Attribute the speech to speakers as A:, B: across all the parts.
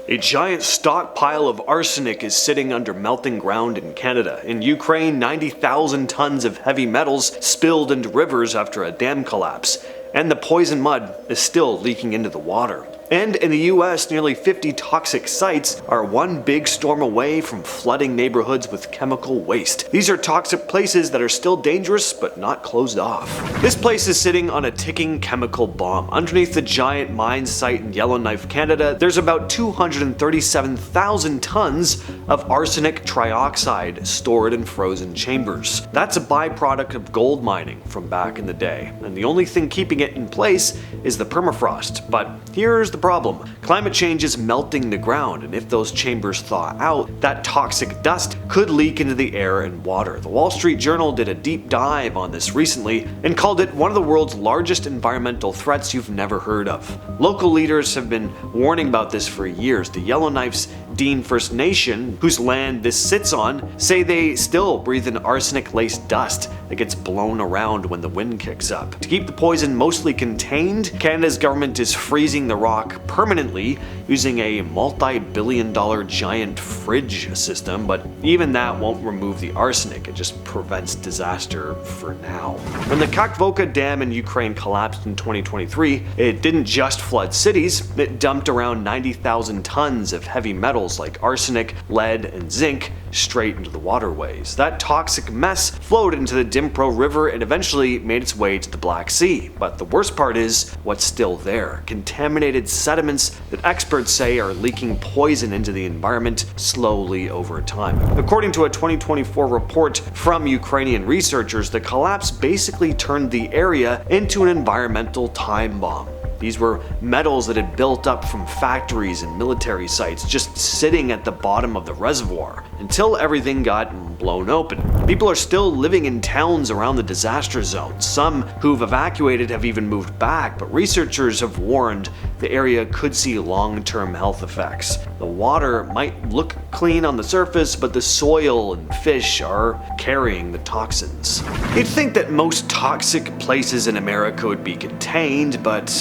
A: A giant stockpile of arsenic is sitting under melting ground in Canada. In Ukraine, 90,000 tons of heavy metals spilled into rivers after a dam collapse, and the poison mud is still leaking into the water. And in the US, nearly 50 toxic sites are one big storm away from flooding neighborhoods with chemical waste. These are toxic places that are still dangerous but not closed off. This place is sitting on a ticking chemical bomb. Underneath the giant mine site in Yellowknife, Canada, there's about 237,000 tons of arsenic trioxide stored in frozen chambers. That's a byproduct of gold mining from back in the day, and the only thing keeping it in place is the permafrost. But here's the problem. Climate change is melting the ground, and if those chambers thaw out, that toxic dust could leak into the air and water. The Wall Street Journal did a deep dive on this recently and called it one of the world's largest environmental threats you've never heard of. Local leaders have been warning about this for years. The Yellowknife's Dean First Nation, whose land this sits on, say they still breathe in arsenic-laced dust that gets blown around when the wind kicks up. To keep the poison mostly contained, Canada's government is freezing the rock permanently using a multi-billion-dollar giant fridge system, but even that won't remove the arsenic, it just prevents disaster for now. When the Kakhovka Dam in Ukraine collapsed in 2023, it didn't just flood cities, it dumped around 90,000 tons of heavy metals like arsenic, lead, and zinc straight into the waterways. That toxic mess flowed into the Dnipro River and eventually made its way to the Black Sea. But the worst part is what's still there: contaminated sediments that experts say are leaking poison into the environment slowly over time. According to a 2024 report from Ukrainian researchers, the collapse basically turned the area into an environmental time bomb. These were metals that had built up from factories and military sites just sitting at the bottom of the reservoir until everything got blown open. People are still living in towns around the disaster zone. Some who've evacuated have even moved back, but researchers have warned the area could see long-term health effects. The water might look clean on the surface, but the soil and fish are carrying the toxins. You'd think that most toxic places in America would be contained, but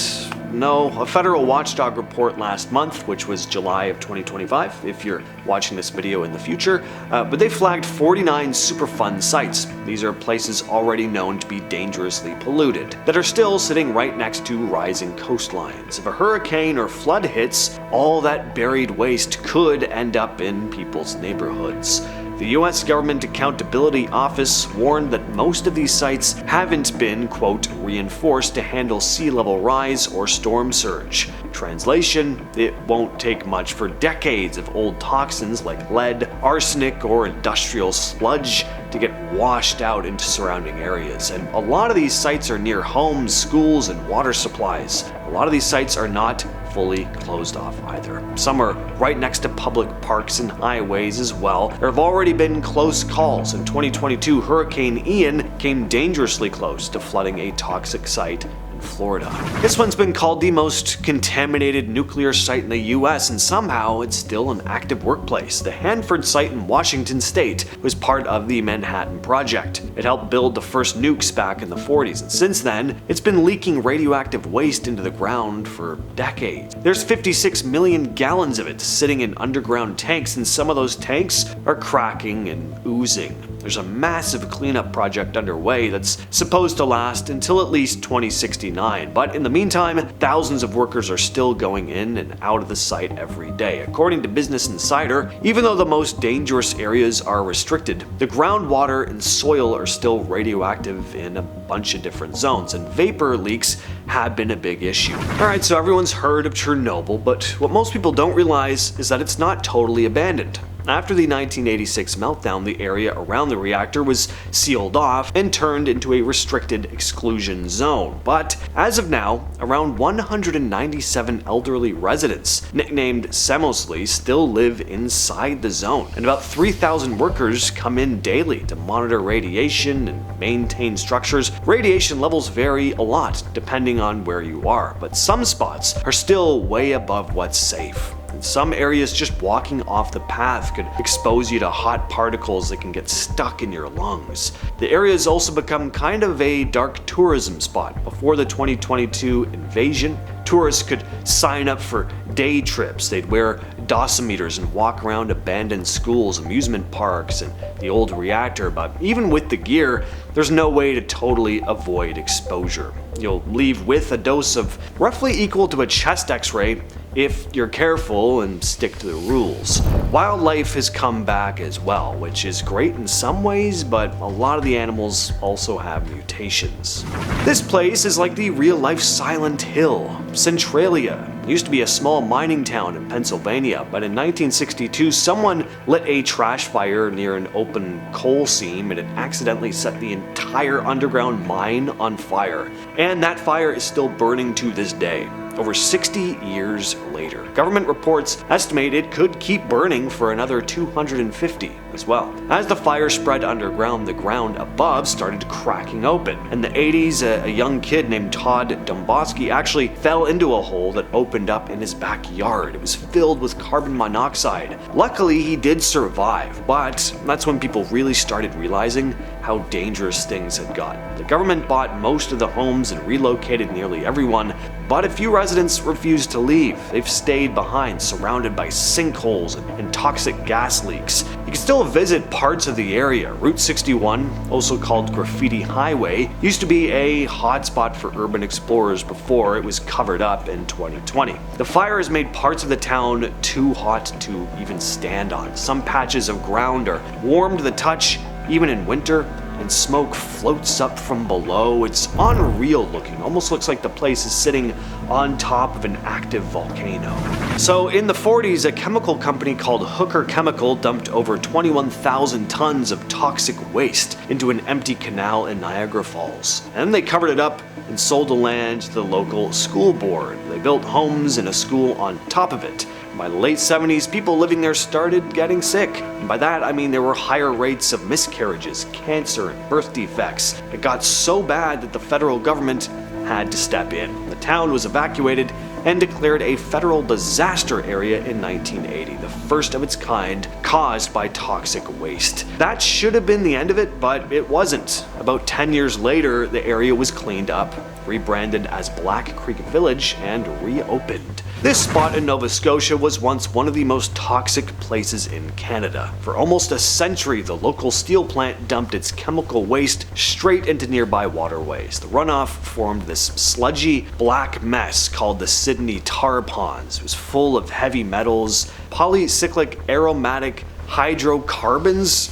A: no. A federal watchdog report last month, which was July of 2025, if you're watching this video in the future, but they flagged 49 Superfund sites. These are places already known to be dangerously polluted, that are still sitting right next to rising coastlines. If a hurricane or flood hits, all that buried waste could end up in people's neighborhoods. The US Government Accountability Office warned that most of these sites haven't been, quote, reinforced to handle sea level rise or storm surge. Translation: it won't take much for decades of old toxins like lead, arsenic, or industrial sludge to get washed out into surrounding areas. And a lot of these sites are near homes, schools, and water supplies. A lot of these sites are not fully closed off either. Some are right next to public parks and highways as well. There have already been close calls. In 2022, Hurricane Ian came dangerously close to flooding a toxic site in Florida. This one's been called the most contaminated nuclear site in the US, and somehow it's still an active workplace. The Hanford Site in Washington State was part of the Manhattan Project. It helped build the first nukes back in the 40s, and since then, it's been leaking radioactive waste into the ground for decades. There's 56 million gallons of it sitting in underground tanks, and some of those tanks are cracking and oozing. There's a massive cleanup project underway that's supposed to last until at least 2069, but in the meantime, thousands of workers are still going in and out of the site every day. According to Business Insider, even though the most dangerous areas are restricted, the groundwater and soil are still radioactive in a bunch of different zones, and vapor leaks have been a big issue. Alright, so everyone's heard of Chernobyl, but what most people don't realize is that it's not totally abandoned. After the 1986 meltdown, the area around the reactor was sealed off and turned into a restricted exclusion zone. But as of now, around 197 elderly residents, nicknamed Semosli, still live inside the zone, and about 3,000 workers come in daily to monitor radiation and maintain structures. Radiation levels vary a lot depending on where you are, but some spots are still way above what's safe. In some areas, just walking off the path could expose you to hot particles that can get stuck in your lungs. The area has also become kind of a dark tourism spot. Before the 2022 invasion, tourists could sign up for day trips. They'd wear dosimeters and walk around abandoned schools, amusement parks, and the old reactor, but even with the gear, there's no way to totally avoid exposure. You'll leave with a dose of roughly equal to a chest x-ray if you're careful and stick to the rules. Wildlife has come back as well, which is great in some ways, but a lot of the animals also have mutations. This place is like the real-life Silent Hill. Centralia used to be a small mining town in Pennsylvania, but in 1962 someone lit a trash fire near an open coal seam and it accidentally set the entire underground mine on fire. And that fire is still burning to this day, over 60 years later. Government reports estimate it could keep burning for another 250 as well. As the fire spread underground, the ground above started cracking open. In the 80s, a young kid named Todd Domboski actually fell into a hole that opened up in his backyard. It was filled with carbon monoxide. Luckily, he did survive, but that's when people really started realizing how dangerous things had gotten. The government bought most of the homes and relocated nearly everyone, but a few residents refused to leave. They've stayed behind, surrounded by sinkholes and toxic gas leaks. You can still visit parts of the area. Route 61, also called Graffiti Highway, used to be a hotspot for urban explorers before it was covered up in 2020. The fire has made parts of the town too hot to even stand on. Some patches of ground are warm to the touch, even in winter, and smoke floats up from below. It's unreal looking, almost looks like the place is sitting on top of an active volcano. So in the 40s, a chemical company called Hooker Chemical dumped over 21,000 tons of toxic waste into an empty canal in Niagara Falls. And they covered it up and sold the land to the local school board. They built homes and a school on top of it. By the late 70s, people living there started getting sick. And by that, I mean there were higher rates of miscarriages, cancer, and birth defects. It got so bad that the federal government had to step in. The town was evacuated and declared a federal disaster area in 1980, the first of its kind caused by toxic waste. That should have been the end of it, but it wasn't. About 10 years later, the area was cleaned up, rebranded as Black Creek Village, and reopened. This spot in Nova Scotia was once one of the most toxic places in Canada. For almost a century, the local steel plant dumped its chemical waste straight into nearby waterways. The runoff formed this sludgy black mess called the Sydney Tar Ponds. It was full of heavy metals, polycyclic aromatic hydrocarbons,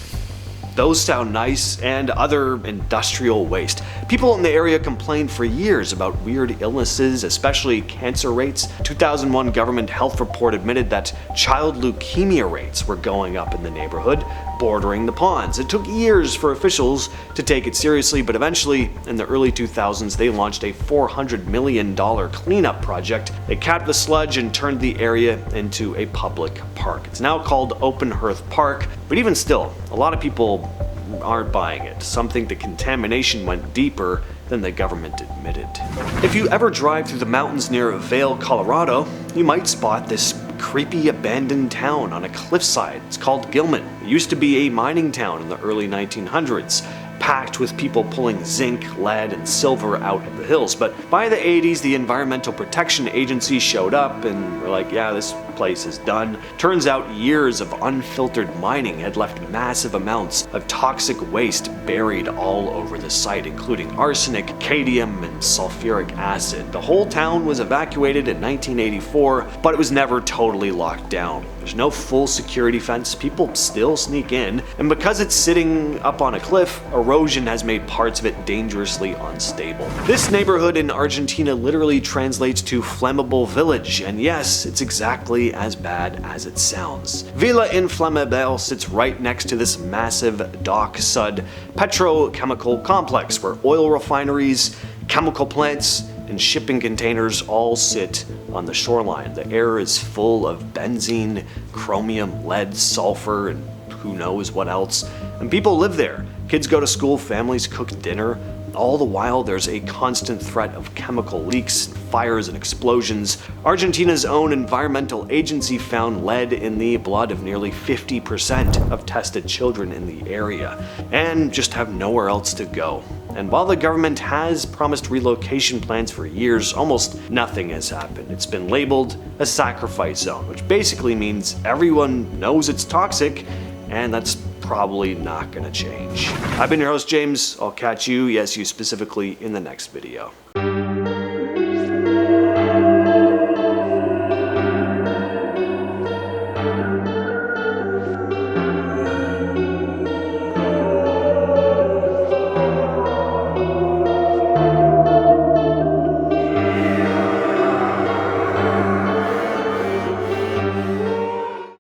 A: those sound nice, and other industrial waste. People in the area complained for years about weird illnesses, especially cancer rates. 2001 government health report admitted that child leukemia rates were going up in the neighborhood bordering the ponds. It took years for officials to take it seriously, but eventually, in the early 2000s, they launched a $400 million cleanup project. They capped the sludge and turned the area into a public park. It's now called Open Hearth Park, but even still, a lot of people aren't buying it. Some think the contamination went deeper than the government admitted. If you ever drive through the mountains near Vail, Colorado, you might spot this creepy abandoned town on a cliffside. It's called Gilman. It used to be a mining town in the early 1900s, packed with people pulling zinc, lead, and silver out of the hills. But by the 80s, the Environmental Protection Agency showed up and were like, yeah, this place is done. Turns out years of unfiltered mining had left massive amounts of toxic waste buried all over the site, including arsenic, cadmium, and sulfuric acid. The whole town was evacuated in 1984, but it was never totally locked down. There's no full security fence, people still sneak in, and because it's sitting up on a cliff, erosion has made parts of it dangerously unstable. This neighborhood in Argentina literally translates to Flammable Village, and yes, it's exactly as bad as it sounds. Villa Inflamable sits right next to this massive dock sud petrochemical complex where oil refineries, chemical plants, and shipping containers all sit on the shoreline. The air is full of benzene, chromium, lead, sulfur, and who knows what else. And people live there. Kids go to school, families cook dinner. All the while, there's a constant threat of chemical leaks, fires, and explosions. Argentina's own environmental agency found lead in the blood of nearly 50% of tested children in the area, and just have nowhere else to go. And while the government has promised relocation plans for years, almost nothing has happened. It's been labeled a sacrifice zone, which basically means everyone knows it's toxic, and that's probably not gonna change. I've been your host, James. I'll catch you, yes, you specifically, in the next video.